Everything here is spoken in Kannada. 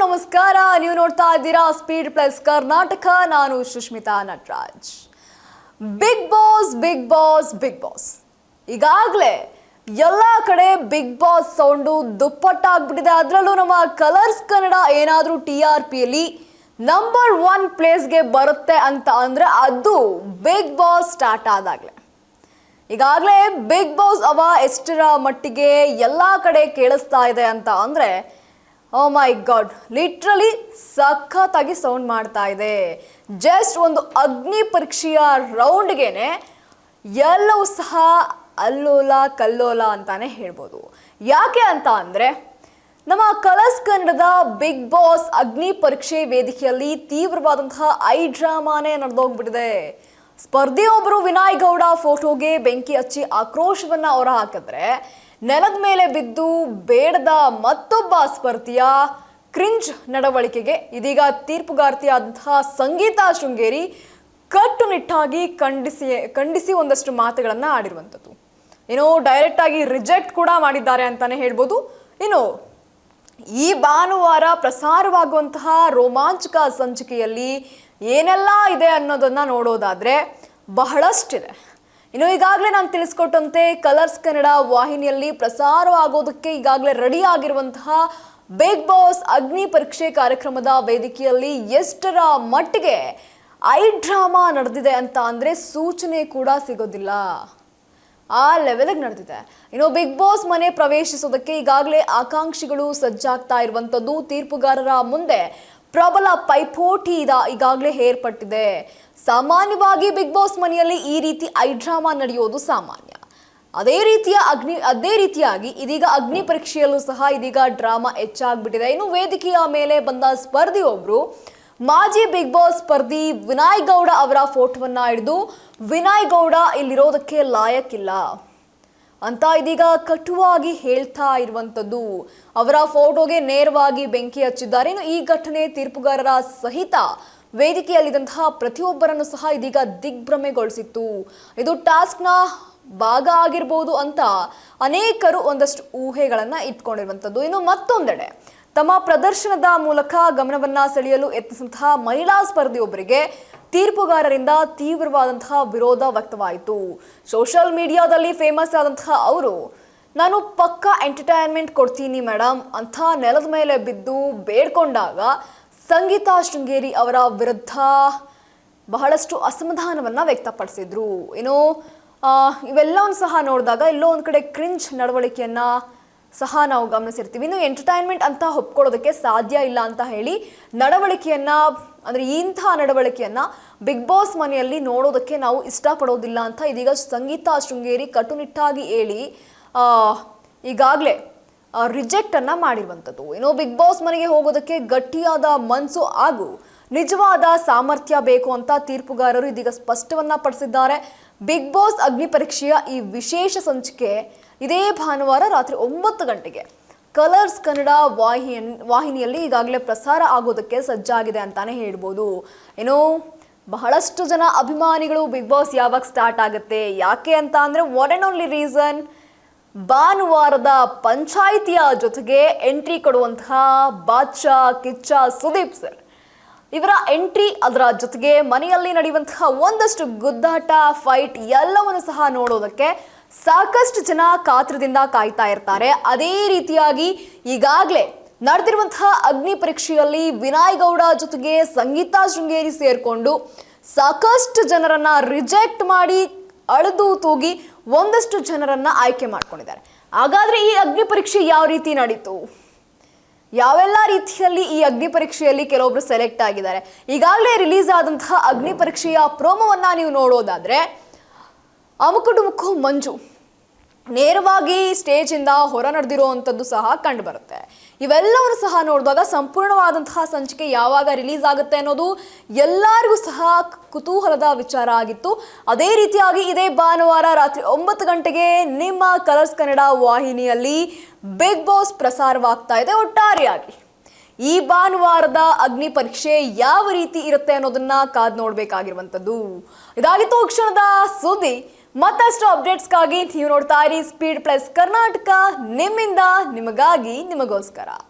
ನಮಸ್ಕಾರ. ನೀವು ನೋಡ್ತಾ ಇದ್ದೀರಾ ಸ್ಪೀಡ್ ಪ್ಲಸ್ ಕರ್ನಾಟಕ. ನಾನು Sushmita Nataraj. Bigg Boss Bigg Boss Bigg Boss ಈಗಾಗಲೇ ಎಲ್ಲ ಕಡೆ ಬಿಗ್ ಬಾಸ್ ಸೌಂಡು ದುಪ್ಪಟ್ಟಾಗ್ಬಿಟ್ಟಿದೆ. ಅದರಲ್ಲೂ ನಮ್ಮ ಕಲರ್ಸ್ ಕನ್ನಡ ಏನಾದರೂ TRPಯಲ್ಲಿ ನಂಬರ್ 1 ಪ್ಲೇಸ್ಗೆ ಬರುತ್ತೆ ಅಂತ ಅಂದರೆ ಅದು ಬಿಗ್ ಬಾಸ್ ಸ್ಟಾರ್ಟ್ ಆದಾಗಲೇ. ಈಗಾಗಲೇ ಬಿಗ್ ಬಾಸ್ ಎಷ್ಟರ ಮಟ್ಟಿಗೆ ಎಲ್ಲ ಕಡೆ ಕೇಳಿಸ್ತಾ ಇದೆ ಅಂತ ಅಂದರೆ, ಓ ಮೈ ಗಾಡ್, ಲಿಟ್ರಲಿ ಸಖತ್ತಾಗಿ ಸೌಂಡ್ ಮಾಡ್ತಾ ಇದೆ. ಜಸ್ಟ್ ಒಂದು ಅಗ್ನಿ ಪರೀಕ್ಷೆಯ ರೌಂಡ್ಗೆನೆ ಎಲ್ಲವೂ ಸಹ ಅಲ್ಲೋಲ ಕಲ್ಲೋಲ ಅಂತಾನೆ ಹೇಳ್ಬೋದು. ಯಾಕೆ ಅಂತ ಅಂದರೆ, ನಮ್ಮ ಕಲರ್ಸ್ ಕನ್ನಡದ ಬಿಗ್ ಬಾಸ್ ಅಗ್ನಿ ಪರೀಕ್ಷೆ ವೇದಿಕೆಯಲ್ಲಿ ತೀವ್ರವಾದಂತಹ ಡ್ರಾಮಾನೇ ನಡೆದೋಗ್ಬಿಟ್ಟಿದೆ. ಸ್ಪರ್ಧಿಯೊಬ್ಬರು ವಿನಾಯ್ ಗೌಡ ಫೋಟೋಗೆ ಬೆಂಕಿ ಹಚ್ಚಿ ಆಕ್ರೋಶವನ್ನ ಹೊರ ಹಾಕಿದ್ರೆ, ನೆಲದ ಮೇಲೆ ಬಿದ್ದು ಬೇಡದ ಮತ್ತೊಬ್ಬ ಸ್ಪರ್ಧಿಯ ಕ್ರಿಂಜ್ ನಡವಳಿಕೆಗೆ ಇದೀಗ ತೀರ್ಪುಗಾರ್ತಿಯಾದಂತಹ ಸಂಗೀತಾ ಶೃಂಗೇರಿ ಕಟ್ಟುನಿಟ್ಟಾಗಿ ಖಂಡಿಸಿ ಒಂದಷ್ಟು ಮಾತುಗಳನ್ನ ಆಡಿರುವಂಥದ್ದು. ಇನ್ನು ಡೈರೆಕ್ಟ್ ಆಗಿ ರಿಜೆಕ್ಟ್ ಕೂಡ ಮಾಡಿದ್ದಾರೆ ಅಂತಾನೆ ಹೇಳ್ಬೋದು. ಇನ್ನು ಈ ಭಾನುವಾರ ಪ್ರಸಾರವಾಗುವಂತಹ ರೋಮಾಂಚಕ ಸಂಚಿಕೆಯಲ್ಲಿ ಏನೆಲ್ಲ ಇದೆ ಅನ್ನೋದನ್ನ ನೋಡೋದಾದ್ರೆ ಬಹಳಷ್ಟಿದೆ. ಇನ್ನು ಈಗಾಗಲೇ ನಾನು ತಿಳಿಸ್ಕೊಟ್ಟಂತೆ ಕಲರ್ಸ್ ಕನ್ನಡ ವಾಹಿನಿಯಲ್ಲಿ ಪ್ರಸಾರವಾಗೋದಕ್ಕೆ ಈಗಾಗಲೇ ರೆಡಿ ಆಗಿರುವಂತಹ ಬಿಗ್ ಬಾಸ್ ಅಗ್ನಿ ಪರೀಕ್ಷೆ ಕಾರ್ಯಕ್ರಮದ ವೇದಿಕೆಯಲ್ಲಿ ಎಷ್ಟರ ಮಟ್ಟಿಗೆ ಡ್ರಾಮಾ ನಡೆದಿದೆ ಅಂತ ಅಂದರೆ ಸೂಚನೆ ಕೂಡ ಸಿಗೋದಿಲ್ಲ. ಆ ಲೆವೆಲ್ಗೆ ನಡೆದಿದೆ. ಇನ್ನು ಬಿಗ್ ಬಾಸ್ ಮನೆ ಪ್ರವೇಶಿಸೋದಕ್ಕೆ ಈಗಾಗಲೇ ಆಕಾಂಕ್ಷಿಗಳು ಸಜ್ಜಾಗ್ತಾ ಇರುವಂಥದ್ದು. ತೀರ್ಪುಗಾರರ ಮುಂದೆ ಪ್ರಬಲ ಪೈಪೋಟಿ ಈಗಾಗಲೇ ಏರ್ಪಟ್ಟಿದೆ. ಸಾಮಾನ್ಯವಾಗಿ ಬಿಗ್ ಬಾಸ್ ಮನೆಯಲ್ಲಿ ಈ ರೀತಿ ಡ್ರಾಮಾ ನಡೆಯೋದು ಸಾಮಾನ್ಯ. ಅದೇ ರೀತಿಯಾಗಿ ಇದೀಗ ಅಗ್ನಿ ಪರೀಕ್ಷೆಯಲ್ಲೂ ಸಹ ಇದೀಗ ಡ್ರಾಮಾ ಹೆಚ್ಚಾಗ್ಬಿಟ್ಟಿದೆ. ಇನ್ನು ವೇದಿಕೆಯ ಮೇಲೆ ಬಂದ ಸ್ಪರ್ಧಿಯೊಬ್ರು ಮಾಜಿ ಬಿಗ್ ಬಾಸ್ ಸ್ಪರ್ಧಿ ವಿನಾಯ್ ಗೌಡ ಅವರ ಫೋಟೋವನ್ನ ಹಿಡಿದು ವಿನಾಯ್ ಗೌಡ ಇಲ್ಲಿರೋದಕ್ಕೆ ಲಾಯಕ್ಕಿಲ್ಲ ಅಂತ ಇದೀಗ ಕಟುವಾಗಿ ಹೇಳ್ತಾ ಇರುವಂಥದ್ದು. ಅವರ ಫೋಟೋಗೆ ನೇರವಾಗಿ ಬೆಂಕಿ ಹಚ್ಚಿದ್ದಾರೆ. ಇನ್ನು ಈ ಘಟನೆ ತೀರ್ಪುಗಾರರ ಸಹಿತ ವೇದಿಕೆಯಲ್ಲಿದ್ದಂತಹ ಪ್ರತಿಯೊಬ್ಬರನ್ನು ಸಹ ಇದೀಗ ದಿಗ್ಭ್ರಮೆಗೊಳಿಸಿತ್ತು. ಇದು ಟಾಸ್ಕ್ನ ಭಾಗ ಆಗಿರ್ಬೋದು ಅಂತ ಅನೇಕರು ಒಂದಷ್ಟು ಊಹೆಗಳನ್ನ ಇಟ್ಕೊಂಡಿರುವಂಥದ್ದು. ಇನ್ನು ಮತ್ತೊಂದೆಡೆ ತಮ್ಮ ಪ್ರದರ್ಶನದ ಮೂಲಕ ಗಮನವನ್ನ ಸೆಳೆಯಲು ಯತ್ನಿಸಿದಂತಹ ಮಹಿಳಾ ಸ್ಪರ್ಧಿಯೊಬ್ಬರಿಗೆ ತೀರ್ಪುಗಾರರಿಂದ ತೀವ್ರವಾದಂತಹ ವಿರೋಧ ವ್ಯಕ್ತವಾಯಿತು. ಸೋಷಿಯಲ್ ಮೀಡಿಯಾದಲ್ಲಿ ಫೇಮಸ್ ಆದಂತಹ ಅವರು, ನಾನು ಪಕ್ಕಾ ಎಂಟರ್ಟೈನ್ಮೆಂಟ್ ಕೊಡ್ತೀನಿ ಮೇಡಮ್ ಅಂತ ನೆಲದ ಮೇಲೆ ಬಿದ್ದು ಬೇಡ್ಕೊಂಡಾಗ ಸಂಗೀತಾ ಶೃಂಗೇರಿ ಅವರ ವಿರುದ್ಧ ಬಹಳಷ್ಟು ಅಸಮಾಧಾನವನ್ನ ವ್ಯಕ್ತಪಡಿಸಿದ್ರು. ಇನ್ನು ಇವೆಲ್ಲವನ್ನು ಸಹ ನೋಡಿದಾಗ ಎಲ್ಲೋ ಒಂದು ಕಡೆ ಕ್ರಿಂಜ್ ನಡವಳಿಕೆಯನ್ನ ಸಹ ನಾವು ಗಮನಿಸಿರ್ತೀವಿ. ಇನ್ನು ಎಂಟರ್ಟೈನ್ಮೆಂಟ್ ಅಂತ ಒಪ್ಕೊಳ್ಳೋದಕ್ಕೆ ಸಾಧ್ಯ ಇಲ್ಲ ಅಂತ ಹೇಳಿ ನಡವಳಿಕೆಯನ್ನ, ಅಂದರೆ ಇಂತಹ ನಡವಳಿಕೆಯನ್ನ ಬಿಗ್ ಬಾಸ್ ಮನೆಯಲ್ಲಿ ನೋಡೋದಕ್ಕೆ ನಾವು ಇಷ್ಟಪಡೋದಿಲ್ಲ ಅಂತ ಇದೀಗ ಸಂಗೀತಾ ಶೃಂಗೇರಿ ಕಟ್ಟುನಿಟ್ಟಾಗಿ ಹೇಳಿ ಈಗಾಗಲೇ ರಿಜೆಕ್ಟ್ ಅನ್ನ ಮಾಡಿರುವಂಥದ್ದು. ಇನ್ನು ಬಿಗ್ ಬಾಸ್ ಮನೆಗೆ ಹೋಗೋದಕ್ಕೆ ಗಟ್ಟಿಯಾದ ಮನಸ್ಸು ಹಾಗೂ ನಿಜವಾದ ಸಾಮರ್ಥ್ಯ ಬೇಕು ಅಂತ ತೀರ್ಪುಗಾರರು ಇದೀಗ ಸ್ಪಷ್ಟವನ್ನ ಪಡಿಸಿದ್ದಾರೆ. ಬಿಗ್ ಬಾಸ್ ಅಗ್ನಿ ಪರೀಕ್ಷೆಯ ಈ ವಿಶೇಷ ಸಂಚಿಕೆ ಇದೇ ಭಾನುವಾರ ರಾತ್ರಿ 9 ಗಂಟೆಗೆ ಕಲರ್ಸ್ ಕನ್ನಡ ವಾಹಿನಿಯಲ್ಲಿ ಈಗಾಗಲೇ ಪ್ರಸಾರ ಆಗೋದಕ್ಕೆ ಸಜ್ಜಾಗಿದೆ ಅಂತಾನೆ ಹೇಳ್ಬೋದು. ಇನ್ನು ಬಹಳಷ್ಟು ಜನ ಅಭಿಮಾನಿಗಳು ಬಿಗ್ ಬಾಸ್ ಯಾವಾಗ ಸ್ಟಾರ್ಟ್ ಆಗುತ್ತೆ, ಯಾಕೆ ಅಂತ ಅಂದರೆ ಒನ್ ಆ್ಯಂಡ್ ಓನ್ಲಿ ರೀಸನ್, ಭಾನುವಾರದ ಪಂಚಾಯಿತಿಯ ಜೊತೆಗೆ ಎಂಟ್ರಿ ಕೊಡುವಂತಹ ಬಾದ್ಶಾ ಕಿಚ್ಚ ಸುದೀಪ್ ಸರ್ ಇವರ ಎಂಟ್ರಿ, ಅದರ ಜೊತೆಗೆ ಮನೆಯಲ್ಲಿ ನಡೆಯುವಂತಹ ಒಂದಷ್ಟು ಗುದ್ದಾಟ, ಫೈಟ್ ಎಲ್ಲವನ್ನು ಸಹ ನೋಡೋದಕ್ಕೆ ಸಾಕಷ್ಟು ಜನ ಕಾತ್ರದಿಂದ ಕಾಯ್ತಾ ಇರ್ತಾರೆ. ಅದೇ ರೀತಿಯಾಗಿ ಈಗಾಗಲೇ ನಡೆದಿರುವಂತಹ ಅಗ್ನಿ ಪರೀಕ್ಷೆಯಲ್ಲಿ ವಿನಾಯ್ ಗೌಡ ಜೊತೆಗೆ ಸಂಗೀತಾ ಶೃಂಗೇರಿ ಸೇರ್ಕೊಂಡು ಸಾಕಷ್ಟು ಜನರನ್ನ ರಿಜೆಕ್ಟ್ ಮಾಡಿ ಅಳೆದು ತೂಗಿ ಒಂದಷ್ಟು ಜನರನ್ನ ಆಯ್ಕೆ ಮಾಡ್ಕೊಂಡಿದ್ದಾರೆ. ಹಾಗಾದ್ರೆ ಈ ಅಗ್ನಿ ಪರೀಕ್ಷೆ ಯಾವ ರೀತಿ ನಡೀತು, ಯಾವೆಲ್ಲ ರೀತಿಯಲ್ಲಿ ಈ ಅಗ್ನಿ ಪರೀಕ್ಷೆಯಲ್ಲಿ ಕೆಲವೊಬ್ರು ಸೆಲೆಕ್ಟ್ ಆಗಿದ್ದಾರೆ? ಈಗಾಗಲೇ ರಿಲೀಸ್ ಆದಂತಹ ಅಗ್ನಿ ಪರೀಕ್ಷೆಯ ಪ್ರೋಮೋವನ್ನ ನೀವು ನೋಡೋದಾದ್ರೆ, ಅಮುಕುಡುಮುಕು ಮಂಜು ನೇರವಾಗಿ ಸ್ಟೇಜ್ ಇಂದ ಹೊರ ನಡೆದಿರುವಂಥದ್ದು ಸಹ ಕಂಡು ಬರುತ್ತೆ. ಇವೆಲ್ಲವನ್ನು ಸಹ ನೋಡಿದಾಗ ಸಂಪೂರ್ಣವಾದಂತಹ ಸಂಚಿಕೆ ಯಾವಾಗ ರಿಲೀಸ್ ಆಗುತ್ತೆ ಅನ್ನೋದು ಎಲ್ಲರಿಗೂ ಸಹ ಕುತೂಹಲದ ವಿಚಾರ ಆಗಿತ್ತು. ಅದೇ ರೀತಿಯಾಗಿ ಇದೇ ಭಾನುವಾರ ರಾತ್ರಿ 9 ಗಂಟೆಗೆ ನಿಮ್ಮ ಕಲರ್ಸ್ ಕನ್ನಡ ವಾಹಿನಿಯಲ್ಲಿ ಬಿಗ್ ಬಾಸ್ ಪ್ರಸಾರವಾಗ್ತಾ ಇದೆ. ಒಟ್ಟಾರೆಯಾಗಿ ಈ ಭಾನುವಾರದ ಅಗ್ನಿ ಪರೀಕ್ಷೆ ಯಾವ ರೀತಿ ಇರುತ್ತೆ ಅನ್ನೋದನ್ನ ಕಾದು ನೋಡಬೇಕಾಗಿರುವಂಥದ್ದು. ಇದಾಗಿತ್ತು ಕ್ಷಣದ ಸುದ್ದಿ. ಮತ್ತಷ್ಟು ಅಪ್ಡೇಟ್ಸ್ಗಾಗಿ ನೀವು ನೋಡ್ತಾ ಇರಿ ಸ್ಪೀಡ್ ಪ್ಲಸ್ ಕರ್ನಾಟಕ, ನಿಮ್ಮಿಂದ ನಿಮಗಾಗಿ ನಿಮಗೋಸ್ಕರ.